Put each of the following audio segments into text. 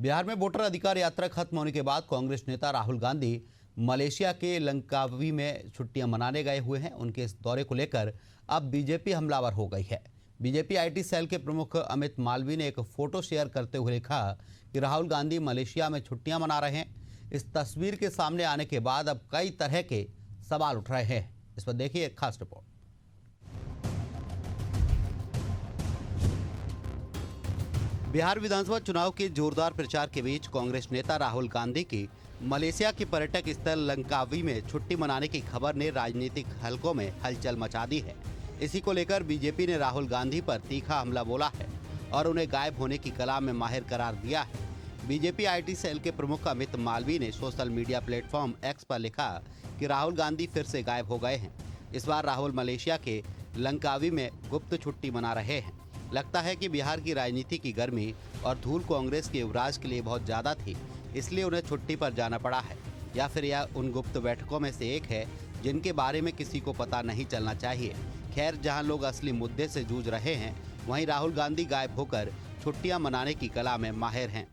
बिहार में वोटर अधिकार यात्रा खत्म होने के बाद कांग्रेस नेता राहुल गांधी मलेशिया के लंकावी में छुट्टियां मनाने गए हुए हैं। उनके इस दौरे को लेकर अब बीजेपी हमलावर हो गई है। बीजेपी आईटी सेल के प्रमुख अमित मालवीय ने एक फोटो शेयर करते हुए लिखा कि राहुल गांधी मलेशिया में छुट्टियां मना रहे हैं। इस तस्वीर के सामने आने के बाद अब कई तरह के सवाल उठ रहे हैं। इस पर देखिए एक खास रिपोर्ट। बिहार विधानसभा चुनाव के जोरदार प्रचार के बीच कांग्रेस नेता राहुल गांधी की मलेशिया के पर्यटक स्थल लंकावी में छुट्टी मनाने की खबर ने राजनीतिक हलकों में हलचल मचा दी है। इसी को लेकर बीजेपी ने राहुल गांधी पर तीखा हमला बोला है और उन्हें गायब होने की कला में माहिर करार दिया है। बीजेपी आईटी सेल के प्रमुख अमित मालवीय ने सोशल मीडिया प्लेटफॉर्म एक्स पर लिखा कि राहुल गांधी फिर से गायब हो गए हैं। इस बार राहुल मलेशिया के लंकावी में गुप्त छुट्टी मना रहे हैं। लगता है कि बिहार की राजनीति की गर्मी और धूल कांग्रेस के युवराज के लिए बहुत ज्यादा थी, इसलिए उन्हें छुट्टी पर जाना पड़ा है, या फिर यह उन गुप्त बैठकों में से एक है जिनके बारे में किसी को पता नहीं चलना चाहिए। खैर, जहां लोग असली मुद्दे से जूझ रहे हैं, वहीं राहुल गांधी गायब होकर छुट्टियां मनाने की कला में माहिर हैं।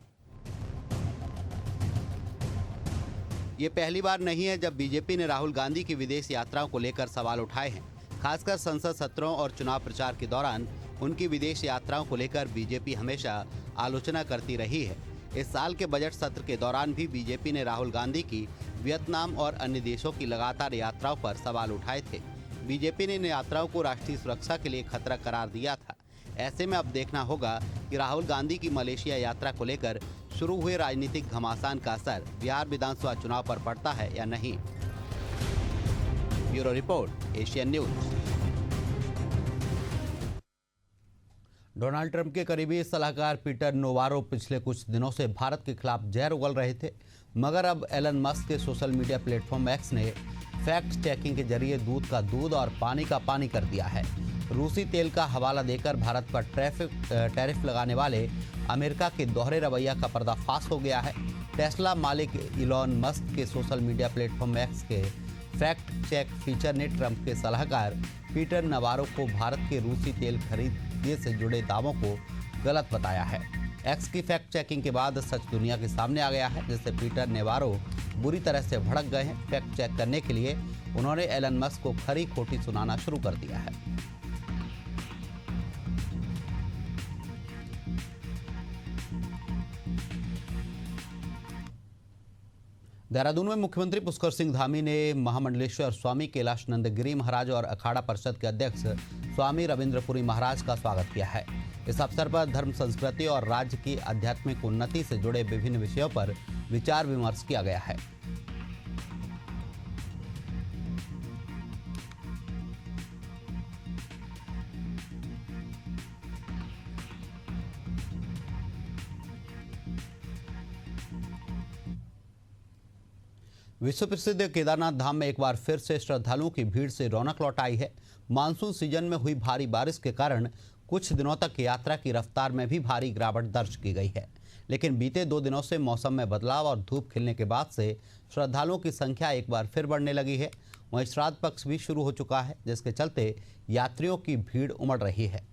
ये पहली बार नहीं है जब बीजेपी ने राहुल गांधी की विदेश यात्राओं को लेकर सवाल उठाए हैं। खासकर संसद सत्रों और चुनाव प्रचार के दौरान उनकी विदेश यात्राओं को लेकर बीजेपी हमेशा आलोचना करती रही है। इस साल के बजट सत्र के दौरान भी बीजेपी ने राहुल गांधी की वियतनाम और अन्य देशों की लगातार यात्राओं पर सवाल उठाए थे। बीजेपी ने इन यात्राओं को राष्ट्रीय सुरक्षा के लिए खतरा करार दिया था। ऐसे में अब देखना होगा कि राहुल गांधी की मलेशिया यात्रा को लेकर शुरू हुए राजनीतिक घमासान का असर बिहार विधानसभा चुनाव पर पड़ता है या नहीं। Bureau report, Asian news. Donald Trump के करीबी सलाहकार पीटर नोवारो पिछले कुछ दिनों से भारत के खिलाफ जहर उगल रहे थे, मगर अब एलन मस्क के सोशल मीडिया प्लेटफॉर्म एक्स ने फैक्ट चेकिंग के जरिए दूध का दूध और पानी का पानी कर दिया है। रूसी तेल का हवाला देकर भारत पर टैरिफ लगाने वाले अमेरिका के दोहरे रवैया का पर्दाफाश हो गया है। टेस्ला मालिक इलॉन मस्क के सोशल मीडिया प्लेटफॉर्म एक्स के फैक्ट चेक फीचर ने ट्रंप के सलाहकार पीटर नवारो को भारत के रूसी तेल खरीदने से जुड़े दावों को गलत बताया है। एक्स की फैक्ट चेकिंग के बाद सच दुनिया के सामने आ गया है, जिससे पीटर नेवारो बुरी तरह से भड़क गए हैं। फैक्ट चेक करने के लिए उन्होंने एलन मस्क को खरी खोटी सुनाना शुरू कर दिया है। देहरादून में मुख्यमंत्री पुष्कर सिंह धामी ने महामंडलेश्वर स्वामी कैलाश नंदगिरी महाराज और अखाड़ा परिषद के अध्यक्ष स्वामी रविंद्रपुरी महाराज का स्वागत किया है। इस अवसर पर धर्म, संस्कृति और राज्य की आध्यात्मिक उन्नति से जुड़े विभिन्न विषयों पर विचार विमर्श किया गया है। विश्व प्रसिद्ध केदारनाथ धाम में एक बार फिर से श्रद्धालुओं की भीड़ से रौनक लौट आई है। मानसून सीजन में हुई भारी बारिश के कारण कुछ दिनों तक यात्रा की रफ्तार में भी भारी गिरावट दर्ज की गई है, लेकिन बीते 2 दिनों से मौसम में बदलाव और धूप खिलने के बाद से श्रद्धालुओं की संख्या एक बार फिर बढ़ने लगी है। वहीं श्राद्ध पक्ष भी शुरू हो चुका है, जिसके चलते यात्रियों की भीड़ उमड़ रही है।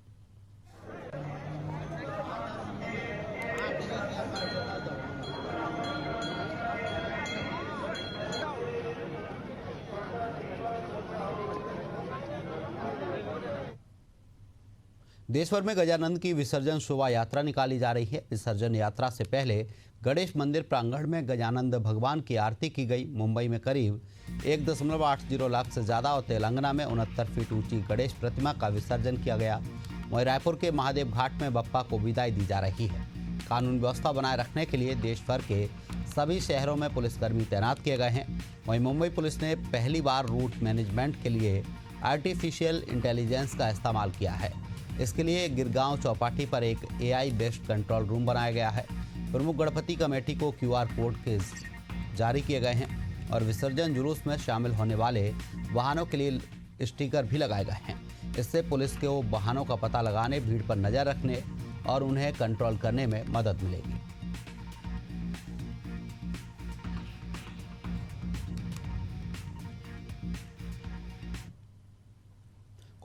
देश भर में गजानंद की विसर्जन शोभा यात्रा निकाली जा रही है। विसर्जन यात्रा से पहले गणेश मंदिर प्रांगण में गजानंद भगवान की आरती की गई। मुंबई में करीब 1.80 लाख से ज़्यादा और तेलंगाना में 69 फीट ऊंची गणेश प्रतिमा का विसर्जन किया गया। वहीं रायपुर के महादेव घाट में बप्पा को विदाई दी जा रही है। कानून व्यवस्था बनाए रखने के लिए देश भर के सभी शहरों में पुलिसकर्मी तैनात किए गए हैं। वहीं मुंबई पुलिस ने पहली बार रूट मैनेजमेंट के लिए आर्टिफिशियल इंटेलिजेंस का इस्तेमाल किया है। इसके लिए गिरगांव चौपाटी पर एक AI बेस्ड कंट्रोल रूम बनाया गया है। प्रमुख गणपति कमेटी को QR कोड के जारी किए गए हैं और विसर्जन जुलूस में शामिल होने वाले वाहनों के लिए स्टिकर भी लगाए गए हैं। इससे पुलिस को वाहनों का पता लगाने, भीड़ पर नज़र रखने और उन्हें कंट्रोल करने में मदद मिलेगी।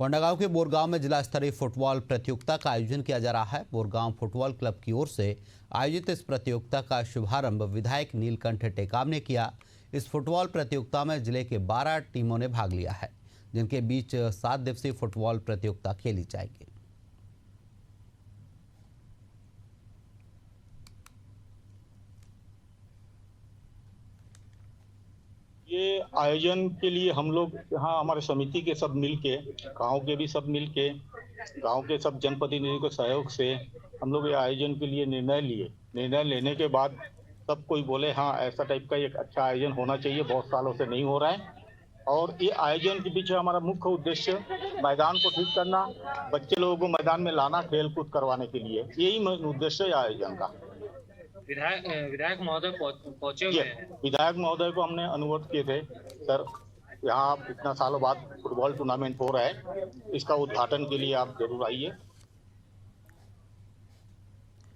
कोंडागांव के बोरगांव में जिला स्तरीय फुटबॉल प्रतियोगिता का आयोजन किया जा रहा है। बोरगांव फुटबॉल क्लब की ओर से आयोजित इस प्रतियोगिता का शुभारंभ विधायक नीलकंठ टेकाम ने किया। इस फुटबॉल प्रतियोगिता में जिले के 12 टीमों ने भाग लिया है, जिनके बीच 7 दिवसीय फुटबॉल प्रतियोगिता खेली जाएगी। ये आयोजन के लिए हम लोग यहाँ हमारे समिति के सब मिलके, गांव के भी सब मिलके, गांव के सब जनप्रतिनिधियों के सहयोग से हम लोग ये आयोजन के लिए निर्णय लिए। निर्णय लेने के बाद सब कोई बोले हाँ ऐसा टाइप का एक अच्छा आयोजन होना चाहिए, बहुत सालों से नहीं हो रहा है। और ये आयोजन के पीछे हमारा मुख्य उद्देश्य मैदान को ठीक करना, बच्चे लोगों को मैदान में लाना, खेल कूद करवाने के लिए, यही उद्देश्य है आयोजन का। विधायक महोदय पहुंचे हुए हैं। विधायक महोदय को हमने अनुरोध किए थे, सर यहाँ इतना सालों बाद फुटबॉल टूर्नामेंट हो रहा है, इसका उद्घाटन के लिए आप जरूर आइए।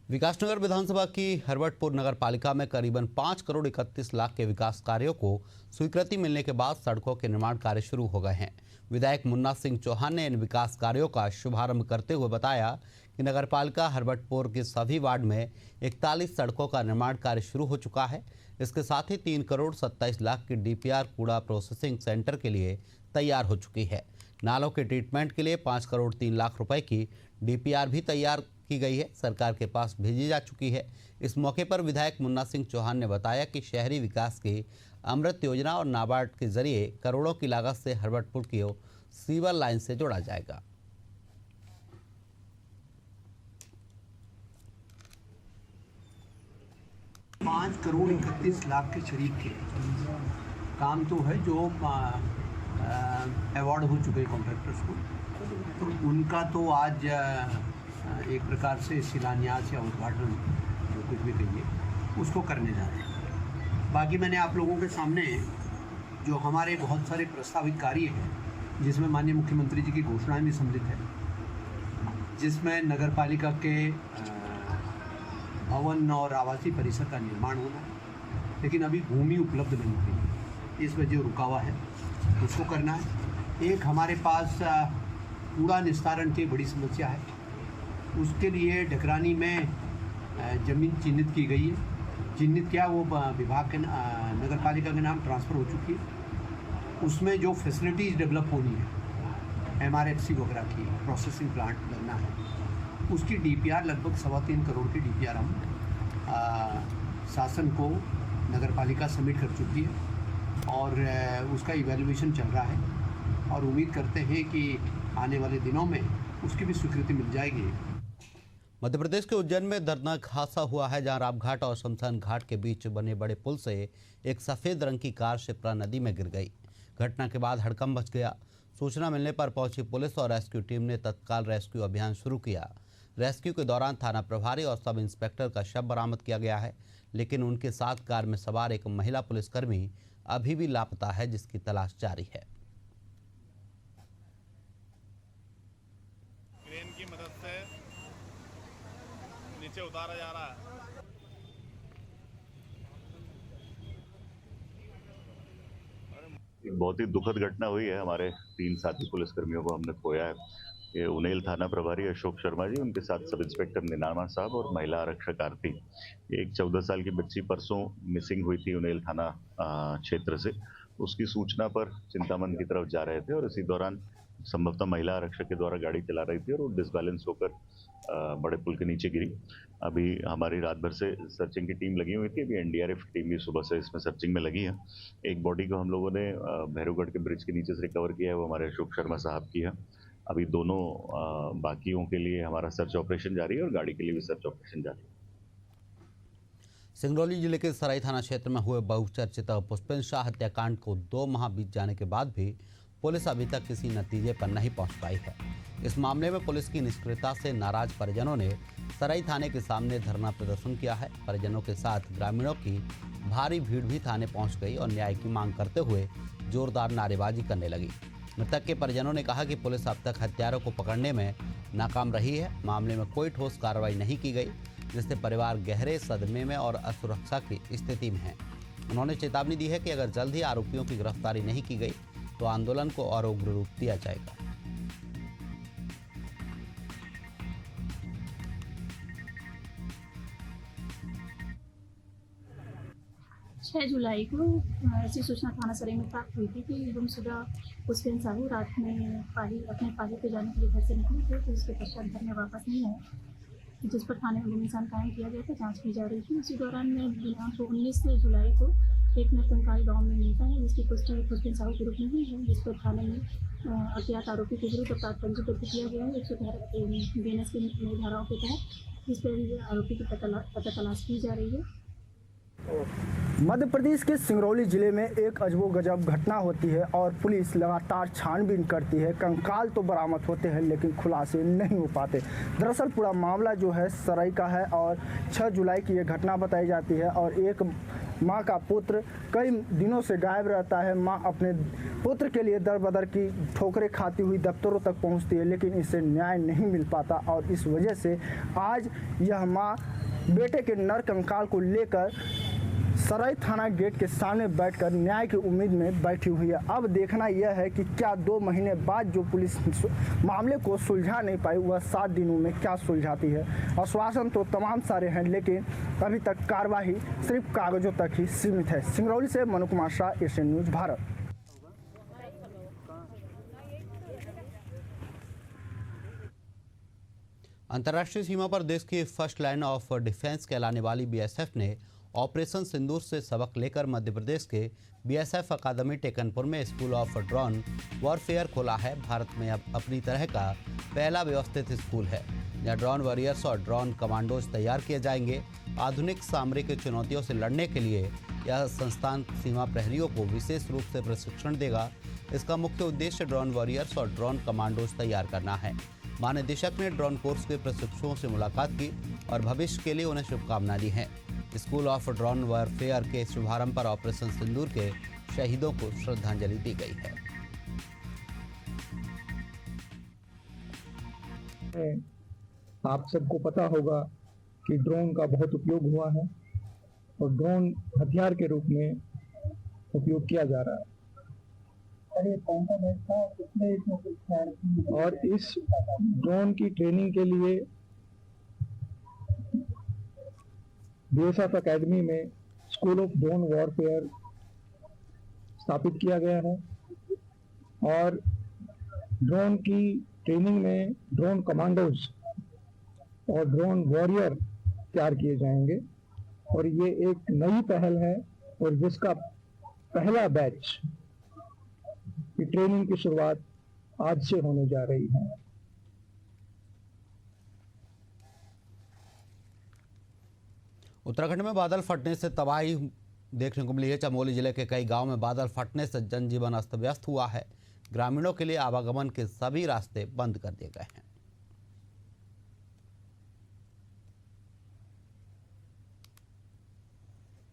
विकासनगर विधानसभा की हरवटपुर नगर पालिका में करीबन 5 करोड़ 31 लाख के विकास कार्यों को स्वीकृति मिलने के बाद सड़कों के निर्माण कार्य शुरू हो गए हैं। विधायक मुन्ना सिंह चौहान ने इन विकास कार्यों का शुभारंभ करते हुए बताया कि नगर पालिका हरवटपुर के सभी वार्ड में 41 सड़कों का निर्माण कार्य शुरू हो चुका है। इसके साथ ही 3 करोड़ 27 लाख की डीपीआर कूड़ा प्रोसेसिंग सेंटर के लिए तैयार हो चुकी है। नालों के ट्रीटमेंट के लिए 5 करोड़ 3 लाख रुपए की डीपीआर भी तैयार की गई है, सरकार के पास भेजी जा चुकी है। इस मौके पर विधायक मुन्ना सिंह चौहान ने बताया कि शहरी विकास की अमृत योजना और नाबार्ड के जरिए करोड़ों की लागत से हरवटपुर की सीवर लाइन से जोड़ा जाएगा। पाँच करोड़ 31 लाख के करीब के काम तो है जो अवार्ड हो चुके कॉन्ट्रैक्टर्स को, तो उनका तो आज एक प्रकार से शिलान्यास या उद्घाटन जो कुछ भी कहिए उसको करने जा रहे हैं। बाकी मैंने आप लोगों के सामने जो हमारे बहुत सारे प्रस्तावित कार्य हैं, जिसमें माननीय मुख्यमंत्री जी की घोषणाएं भी सम्मिलित है, जिसमें नगर पालिका के भवन और आवासीय परिसर का निर्माण होना है, लेकिन अभी भूमि उपलब्ध नहीं हुई, इस वजह रुका हुआ है, उसको करना है। एक हमारे पास कूड़ा निस्तारण की बड़ी समस्या है, उसके लिए ढकरानी में ज़मीन चिन्हित की गई है। चिन्हित क्या, वो विभाग के नगर पालिका के नाम ट्रांसफ़र हो चुकी है। उसमें जो फैसिलिटीज़ डेवलप होनी है, MRFC वगैरह की, प्रोसेसिंग प्लांट लगना है, उसकी डीपीआर लगभग 3.25 करोड़ की डीपीआर हम शासन को नगर पालिका सबमिट कर चुकी है और उसका इवैल्यूएशन चल रहा है और उम्मीद करते हैं कि आने वाले दिनों में उसकी भी स्वीकृति मिल जाएगी। मध्य प्रदेश के उज्जैन में दर्दनाक हादसा हुआ है, जहां रामघाट और शमशान घाट के बीच बने बड़े पुल से एक सफेद रंग की कार शिप्रा नदी में गिर गई। घटना के बाद हड़कंप मच गया। सूचना मिलने पर पहुंची पुलिस और रेस्क्यू टीम ने तत्काल रेस्क्यू अभियान शुरू किया। रेस्क्यू के दौरान थाना प्रभारी और सब इंस्पेक्टर का शव बरामद किया गया है, लेकिन उनके साथ कार में सवार एक महिला पुलिसकर्मी अभी भी लापता है, जिसकी तलाश जारी है। क्रेन की मदद से नीचे उतारा जा रहा है। एक बहुत ही दुखद घटना हुई है। हमारे 3 साथी पुलिसकर्मियों को हमने खोया है। ये उनेल थाना प्रभारी अशोक शर्मा जी, उनके साथ सब इंस्पेक्टर निनामा साहब और महिला आरक्षक आरती। एक 14 साल की बच्ची परसों मिसिंग हुई थी उनेल थाना क्षेत्र से। उसकी सूचना पर चिंतामन की तरफ जा रहे थे और इसी दौरान संभवतः महिला आरक्षक के द्वारा गाड़ी चला रही थी और वो डिसबैलेंस होकर बड़े पुल के नीचे गिरी। अभी हमारी रात भर से सर्चिंग की टीम लगी हुई थी। अभी एनडीआरएफ की टीम भी सुबह से इसमें सर्चिंग में लगी है। एक बॉडी को हम लोगों ने भैरवगढ़ के ब्रिज के नीचे से रिकवर किया है, वो हमारे अशोक शर्मा साहब की है। अभी दोनों बाकियों के लिए हमारा सर्च ऑपरेशन जारी है और गाड़ी के लिए भी सर्च ऑपरेशन जारी है। सिंगरौली जिले के सराय थाना क्षेत्र में हुए बहुचर्चित पुष्पेंद्र शाह हत्याकांड को 2 माह बीत जाने के बाद भी पुलिस अभी तक किसी नतीजे पर नहीं पहुंच पाई है। इस मामले में पुलिस की निष्क्रियता से नाराज परिजनों ने सराय थाने के सामने धरना प्रदर्शन किया है। परिजनों के साथ ग्रामीणों की भारी भीड़ भी थाने पहुंच गई और न्याय की मांग करते हुए जोरदार नारेबाजी करने लगी। मृतक के परिजनों ने कहा कि पुलिस अब तक हत्यारों को पकड़ने में नाकाम रही है। मामले में कोई ठोस कार्रवाई नहीं की गई, जिससे परिवार गहरे सदमे में और असुरक्षा की स्थिति में है। उन्होंने चेतावनी दी है कि अगर जल्द ही आरोपियों की गिरफ्तारी नहीं की गई तो आंदोलन को और उग्र रूप दिया जाएगा। 6 जुलाई को ऐसी सूचना थाना सराय में प्राप्त हुई थी कि गुमशुदा पुष्पेंद्र साहू रात में अपने पाली पे जाने के लिए घर से निकले थे, तो उसके पश्चात घर में वापस नहीं आए, जिस पर थाने में गुमनिशान कायम किया गया था। जांच की जा रही थी। उसी दौरान में दिनांक 19 जुलाई को एक नरकंकाल गाँव में मिलता है, जिसकी पुष्टि पुष्पेंद्र साहू के रूप में हुई है, जिस पर थाने में अज्ञात आरोपी के विरुद्ध अपराध पंजीबद्ध किया गया है 111 बीएनएस की नई धाराओं के तहत, जिस पर आरोपी की पता तलाश की जा रही है। मध्य प्रदेश के सिंगरौली जिले में एक अजबो-गजब घटना होती है और पुलिस लगातार छानबीन करती है। कंकाल तो बरामद होते हैं लेकिन खुलासे नहीं हो पाते। दरअसल पूरा मामला जो है सराय का है और 6 जुलाई की ये घटना बताई जाती है और एक मां का पुत्र कई दिनों से गायब रहता है। मां अपने पुत्र के लिए दर बदर की ठोकरें खाती हुई दफ्तरों तक पहुंचती है, लेकिन इसे न्याय नहीं मिल पाता और इस वजह से आज यह मां बेटे के नर कंकाल को लेकर सराय थाना गेट के सामने बैठकर न्याय की उम्मीद में बैठी हुई है। अब देखना यह है कि क्या 2 महीने बाद जो पुलिस मामले को सुलझा नहीं पाई, वह 7 दिनों में क्या सुलझाती है। आश्वासन तो तमाम सारे हैं, लेकिन अभी तक कार्रवाई सिर्फ कागजों तक ही सीमित है। सिंगरौली से मनु कुमार शाह, एशियन न्यूज़ भारत। अंतर्राष्ट्रीय सीमा पर देश की फर्स्ट लाइन ऑफ डिफेंस कहलाने वाली बीएसएफ ने ऑपरेशन सिंदूर से सबक लेकर मध्य प्रदेश के बीएसएफ अकादमी टेकनपुर में स्कूल ऑफ ड्रोन वॉरफेयर खोला है। भारत में अब अपनी तरह का पहला व्यवस्थित स्कूल है। यहाँ ड्रोन वॉरियर्स और ड्रोन कमांडोज तैयार किए जाएंगे। आधुनिक सामरिक चुनौतियों से लड़ने के लिए यह संस्थान सीमा प्रहरियों को विशेष रूप से प्रशिक्षण देगा। इसका मुख्य उद्देश्य ड्रोन वॉरियर्स और ड्रोन कमांडोज तैयार करना है। महानिदेशक ने ड्रोन कोर्स के प्रशिक्षुओं से मुलाकात की और भविष्य के लिए उन्हें शुभकामनाएं दी हैं। स्कूल ऑफ ड्रोन वॉरफेयर के शुभारंभ पर ऑपरेशन सिंदूर के शहीदों को श्रद्धांजलि दी गई है। आप सबको पता होगा कि ड्रोन का बहुत उपयोग हुआ है और ड्रोन हथियार के रूप में उपयोग किया जा रहा है। और इस ड्रोन की ट्रेनिंग के लिए बीएसएफ अकेडमी में स्कूल ऑफ ड्रोन वॉरफेयर स्थापित किया गया है और ड्रोन की ट्रेनिंग में ड्रोन कमांडोज और ड्रोन वॉरियर तैयार किए जाएंगे और ये एक नई पहल है और जिसका पहला बैच की ट्रेनिंग की शुरुआत आज से होने जा रही है। उत्तराखंड में बादल फटने से तबाही देखने को मिली है। चमोली जिले के कई गांव में बादल फटने से जनजीवन अस्त व्यस्त हुआ है। ग्रामीणों के लिए आवागमन के सभी रास्ते बंद कर दिए गए हैं।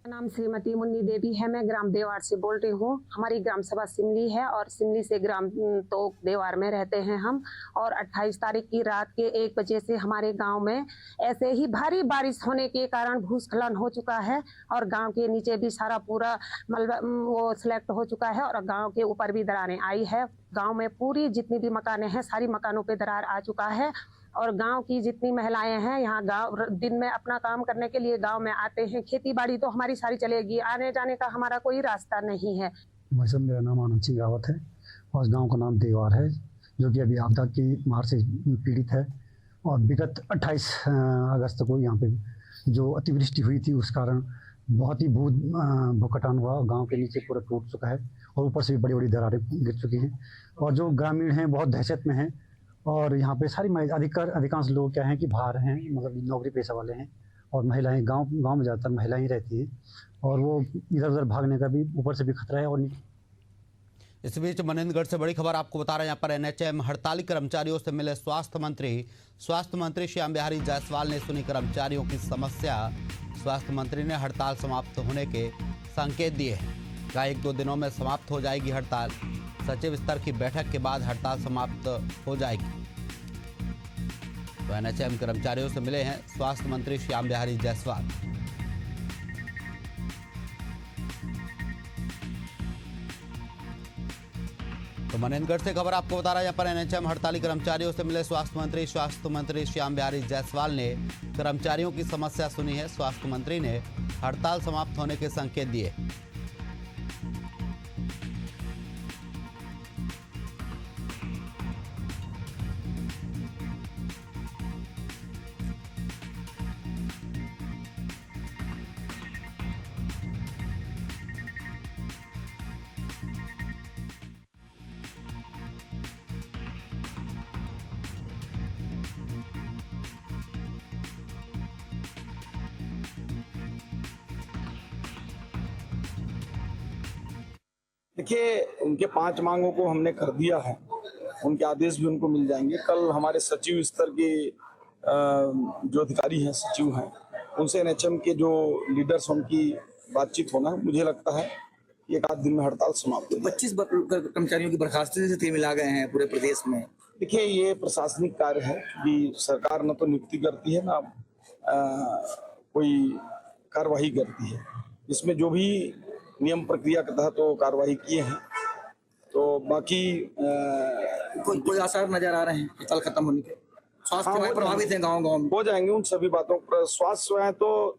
नाम श्रीमती मुन्नी देवी है। मैं ग्राम देवार से बोल रही हूँ। हमारी ग्राम सभा सिमली है और सिमली से ग्राम तोक देवार में रहते हैं हम। और 28 तारीख की रात के 1 बजे से हमारे गांव में ऐसे ही भारी बारिश होने के कारण भूस्खलन हो चुका है और गांव के नीचे भी सारा पूरा मलबा वो सिलेक्ट हो चुका है और गांव के ऊपर भी दरारें आई है। गांव में पूरी जितनी भी मकानें हैं सारी मकानों पे दरार आ चुका है और गांव की जितनी महिलाएं हैं यहाँ गांव दिन में अपना काम करने के लिए गांव में आते हैं। खेती बाड़ी तो हमारी सारी चलेगी, आने जाने का हमारा कोई रास्ता नहीं है। वैसे मेरा नाम आनंद सिंह रावत है और गांव का नाम देवार है, जो कि अभी आपदा की मार से पीड़ित है। और विगत 28 अगस्त को यहाँ पे जो अतिवृष्टि हुई थी उस कारण बहुत ही भूकटान हुआ। गाँव के नीचे पूरा टूट चुका है और ऊपर से भी बड़ी बड़ी दरारें गिर चुकी हैं और जो ग्रामीण हैं बहुत दहशत में हैं। और यहाँ पे सारी अधिकांश लोग क्या हैं कि बाहर हैं, मतलब नौकरी पेशा वाले हैं और महिलाएं गांव में ज़्यादातर महिलाएं रहती हैं और वो इधर उधर भागने का भी ऊपर से भी खतरा है। और इस बीच मनेंद्रगढ़ से बड़ी खबर आपको बता रहे हैं। यहाँ पर एनएचएम हड़ताली कर्मचारियों से मिले स्वास्थ्य मंत्री श्याम बिहारी जायसवाल ने सुनी कर्मचारियों की समस्या। स्वास्थ्य मंत्री ने हड़ताल समाप्त होने के संकेत दिए हैं। कहा 1-2 दिनों में समाप्त हो जाएगी हड़ताल। सचिव स्तर की बैठक के बाद हड़ताल समाप्त हो जाएगी। तो एनएचएम कर्मचारियों से मिले हैं स्वास्थ्य मंत्री श्याम बिहारी जायसवाल। तो मनेंद्रगढ़ से खबर आपको बता रहा है। यहाँ पर एनएचएम हड़ताली कर्मचारियों से मिले स्वास्थ्य मंत्री श्याम बिहारी जायसवाल ने कर्मचारियों की समस्या सुनी है। स्वास्थ्य मंत्री ने हड़ताल समाप्त होने के संकेत दिए। देखिए, उनके 5 मांगों को हमने कर दिया है, उनके आदेश भी उनको मिल जाएंगे। कल हमारे सचिव स्तर के जो अधिकारी हैं, सचिव हैं, उनसे एनएचएम के जो लीडर्स उनकी बातचीत होना है। मुझे लगता है कि 1 आध दिन में हड़ताल समाप्त हो जाएगी। 25 कर्मचारियों की बर्खास्ती से मिला गए हैं पूरे प्रदेश में। देखिए, ये प्रशासनिक कार्य है कि सरकार न तो नियुक्ति करती है, ना कोई कार्रवाई करती है। इसमें जो भी नियम प्रक्रिया के तहत तो कार्रवाई किए हैं, तो बाकी कोई आसार नजर आ रहे हैं हड़ताल खत्म होने के? स्वास्थ्य सेवाएं प्रभावित हैं गांव-गांव में। हो जाएंगे उन सभी बातों पर। स्वास्थ्य सेवाएं तो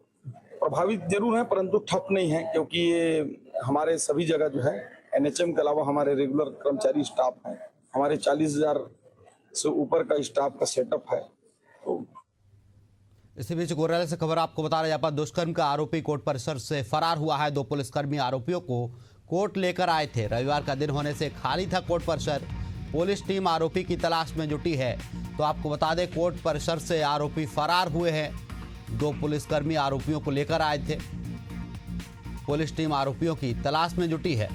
प्रभावित जरूर हैं, परंतु ठप नहीं है, क्योंकि ये हमारे सभी जगह जो है एनएचएम के अलावा हमारे रेगुलर कर्मचारी स्टाफ हैं। हमारे 40,000 से ऊपर का स्टाफ का सेटअप है। तो इसी बीच गोरेला से खबर आपको बता रहे हैं, दुष्कर्म का आरोपी कोर्ट परिसर से फरार हुआ है। 2 पुलिसकर्मी आरोपियों को कोर्ट लेकर आए थे। रविवार का दिन होने से खाली था कोर्ट परिसर। पुलिस टीम आरोपी की तलाश में जुटी है। तो आपको बता दें, कोर्ट परिसर से आरोपी फरार हुए हैं। 2 पुलिसकर्मी आरोपियों को लेकर आए थे। पुलिस टीम आरोपियों की तलाश में जुटी है।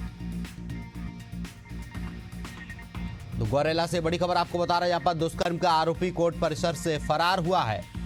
तो गोरेला से बड़ी खबर आपको बता रहे हैं, दुष्कर्म का आरोपी कोर्ट परिसर से फरार हुआ है।